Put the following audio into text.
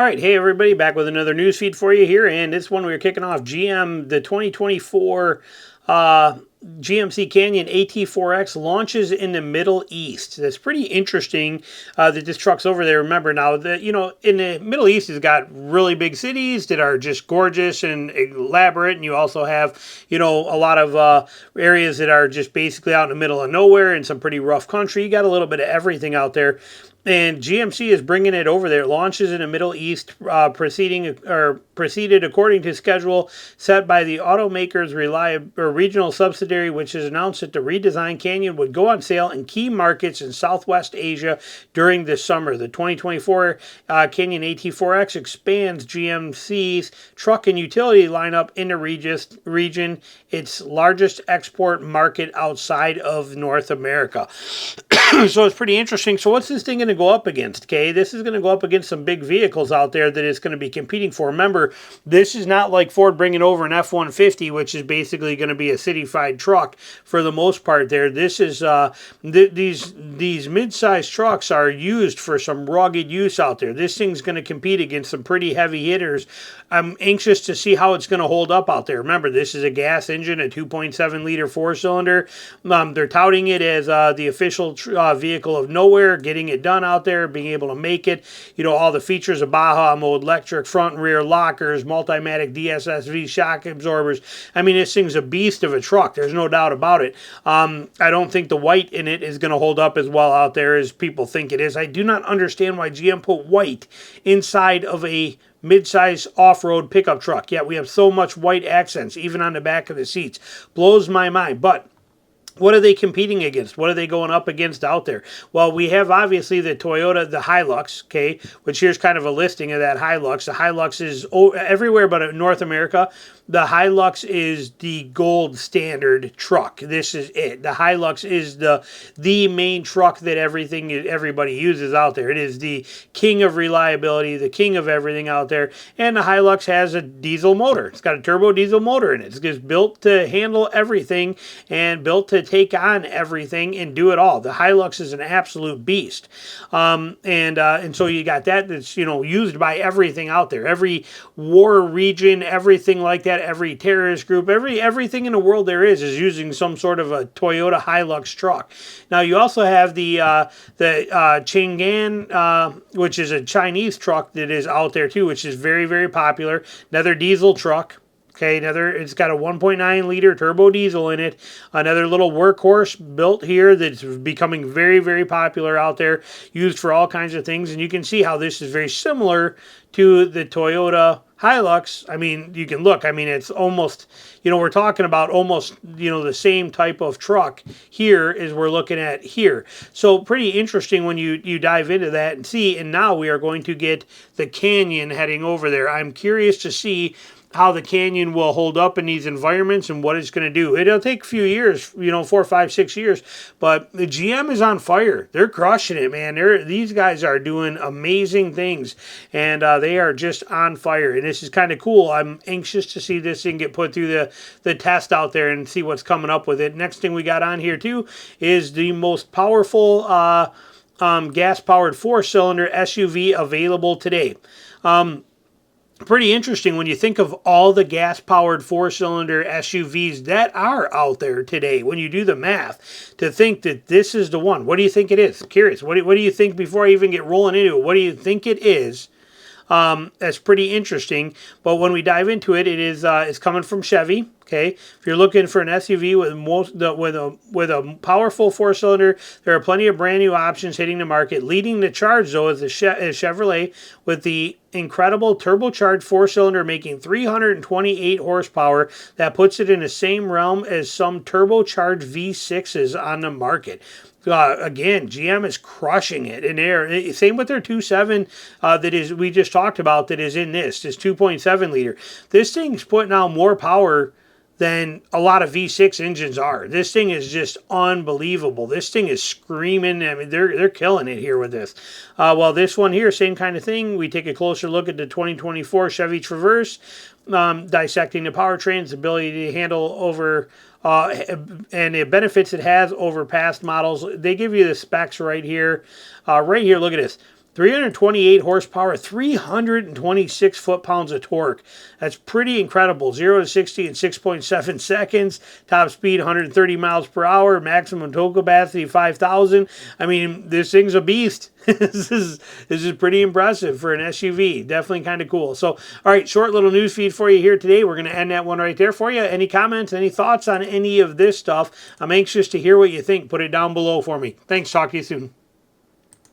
All right, hey everybody, back with another news feed for you here, and this one we're kicking off GM, the 2024 GMC Canyon AT4X launches in the Middle East. That's pretty interesting that this truck's over there. Remember now that, in the Middle East, it's got really big cities that are just gorgeous and elaborate, and you also have, a lot of areas that are just basically out in the middle of nowhere and some pretty rough country. You got a little bit of everything out there. And GMC is bringing it over there. Launches in the Middle East, proceeded according to schedule set by the automaker's regional subsidiary, which has announced that the redesigned Canyon would go on sale in key markets in Southwest Asia during this summer. The 2024 Canyon AT4X expands GMC's truck and utility lineup in the region, its largest export market outside of North America. So it's pretty interesting. So what's this thing going to go up against? Okay, this is going to go up against some big vehicles out there that it's going to be competing for. Remember, this is not like Ford bringing over an F-150, which is basically going to be a city-fied truck for the most part. There, this is these mid-sized trucks are used for some rugged use out there. This thing's going to compete against some pretty heavy hitters. I'm anxious to see how it's going to hold up out there. Remember, this is a gas engine, a 2.7 liter four-cylinder. They're touting it as the official vehicle of nowhere, getting it done out there, being able to make it. All the features of Baja mode, electric front and rear lockers, Multimatic DSSV shock absorbers. I mean, this thing's a beast of a truck. There's no doubt about it. I don't think the white in it is going to hold up as well out there as people think it is. I do not understand why GM put white inside of a mid-size off-road pickup truck. Yeah, we have so much white accents, even on the back of the seats. Blows my mind. But what are they competing against? What are they going up against out there? Well, we have obviously the Toyota, the Hilux, okay, which here's kind of a listing of that Hilux. The Hilux is everywhere but in North America. The Hilux is the gold standard truck. This is it. The Hilux is the main truck that everybody uses out there. It is the king of reliability, the king of everything out there. And the Hilux has a diesel motor. It's got a turbo diesel motor in it. It's just built to handle everything and built to take on everything and do it all. The Hilux is an absolute beast. And so you got that's used by everything out there. Every war region, everything like that. Every terrorist group, everything in the world there is using some sort of a Toyota Hilux truck. Now you also have the Chang'an, which is a Chinese truck that is out there too, which is very, very popular. Another diesel truck. Okay, it's got a 1.9 liter turbo diesel in it. Another little workhorse built here that's becoming very, very popular out there, used for all kinds of things. And you can see how this is very similar to the Toyota Hilux. I mean, you can look. I mean, it's almost, we're talking about almost, the same type of truck here as we're looking at here. So pretty interesting when you dive into that and see. And now we are going to get the Canyon heading over there. I'm curious to see how the Canyon will hold up in these environments and what it's going to do. It'll take a few years, 4, 5, 6 years, but the GM is on fire. They're crushing it, man. These guys are doing amazing things, and they are just on fire, and this is kind of cool. I'm anxious to see this thing get put through the test out there and see what's coming up with it. Next thing we got on here, too, is the most powerful gas-powered four-cylinder SUV available today. Pretty interesting when you think of all the gas-powered four-cylinder SUVs that are out there today. When you do the math, to think that this is the one. What do you think it is? I'm curious. What do you think before I even get rolling into it? What do you think it is? That's pretty interesting. But when we dive into it, it's coming from Chevy. Okay, if you're looking for an SUV with a powerful four-cylinder, there are plenty of brand new options hitting the market. Leading the charge, though, is Chevrolet with the incredible turbocharged four-cylinder making 328 horsepower. That puts it in the same realm as some turbocharged V6s on the market. Again, GM is crushing it in there. Same with their 2.7 we just talked about that is in this 2.7 liter. This thing's putting out more power than a lot of V6 engines are. This thing is just unbelievable. This thing is screaming. I mean, they're killing it here with this. Well, this one here, same kind of thing. We take a closer look at the 2024 Chevy Traverse, dissecting the powertrain's ability to handle over and the benefits it has over past models. They give you the specs right here. Look at this. 328 horsepower, 326 foot-pounds of torque. That's pretty incredible. 0 to 60 in 6.7 seconds. Top speed 130 miles per hour. Maximum tow capacity 5,000. I mean, this thing's a beast. This is pretty impressive for an SUV. Definitely kind of cool. So, all right, short little news feed for you here today. We're going to end that one right there for you. Any comments, any thoughts on any of this stuff? I'm anxious to hear what you think. Put it down below for me. Thanks. Talk to you soon.